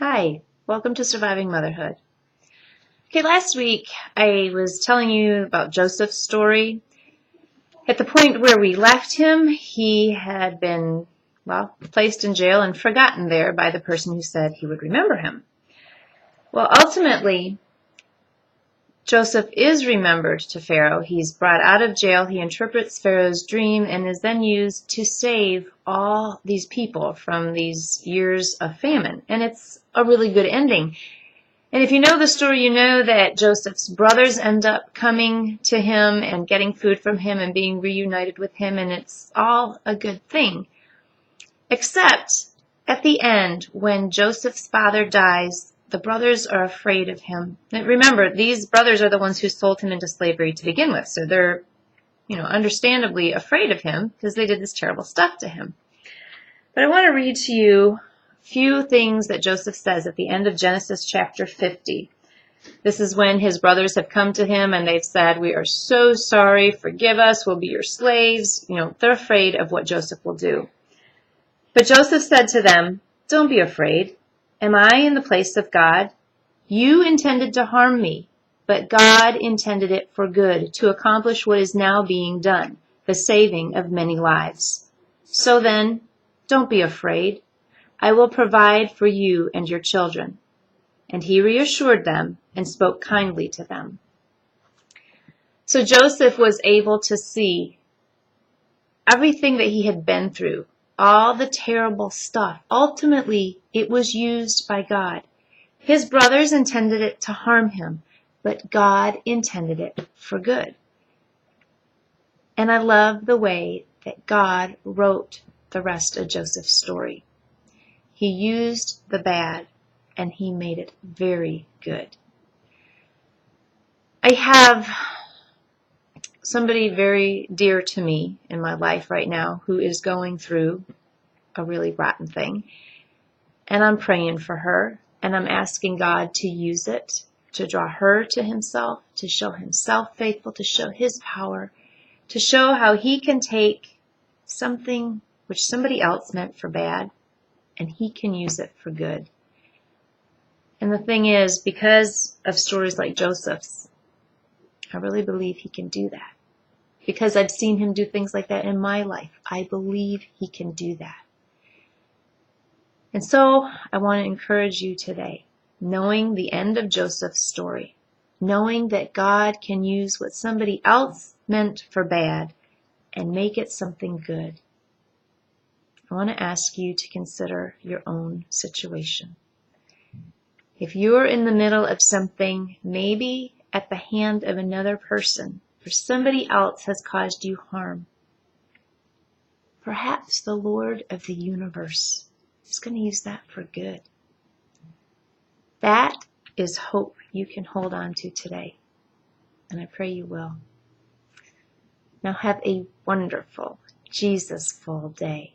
Hi, welcome to Surviving Motherhood. Okay, last week I was telling you about Joseph's story. At the point where we left him, he had been, placed in jail and forgotten there by the person who said he would remember him. Well, ultimately, Joseph is remembered to Pharaoh. He's brought out of jail. He interprets Pharaoh's dream and is then used to save all these people from these years of famine. And it's a really good ending. And if you know the story, you know that Joseph's brothers end up coming to him and getting food from him and being reunited with him, and it's all a good thing. Except at the end, when Joseph's father dies, the brothers are afraid of him. And remember, these brothers are the ones who sold him into slavery to begin with, so they're, understandably afraid of him because they did this terrible stuff to him. But I want to read to you few things that Joseph says at the end of Genesis chapter 50. This is when his brothers have come to him and they've said, "We are so sorry, forgive us, we'll be your slaves." They're afraid of what Joseph will do. But Joseph said to them, "Don't be afraid. Am I in the place of God? You intended to harm me, but God intended it for good, to accomplish what is now being done, the saving of many lives. So then, don't be afraid. I will provide for you and your children." And he reassured them and spoke kindly to them. So Joseph was able to see everything that he had been through, all the terrible stuff. Ultimately, it was used by God. His brothers intended it to harm him, but God intended it for good. And I love the way that God wrote the rest of Joseph's story. He used the bad and he made it very good. I have somebody very dear to me in my life right now who is going through a really rotten thing. And I'm praying for her and I'm asking God to use it to draw her to himself, to show himself faithful, to show his power, to show how he can take something which somebody else meant for bad and he can use it for good. And the thing is, because of stories like Joseph's, I really believe he can do that. Because I've seen him do things like that in my life, I believe he can do that. And so I want to encourage you today, knowing the end of Joseph's story, knowing that God can use what somebody else meant for bad and make it something good. I want to ask you to consider your own situation. If you're in the middle of something, maybe at the hand of another person, or somebody else has caused you harm, perhaps the Lord of the universe is going to use that for good. That is hope you can hold on to today, and I pray you will. Now have a wonderful, Jesus-full day.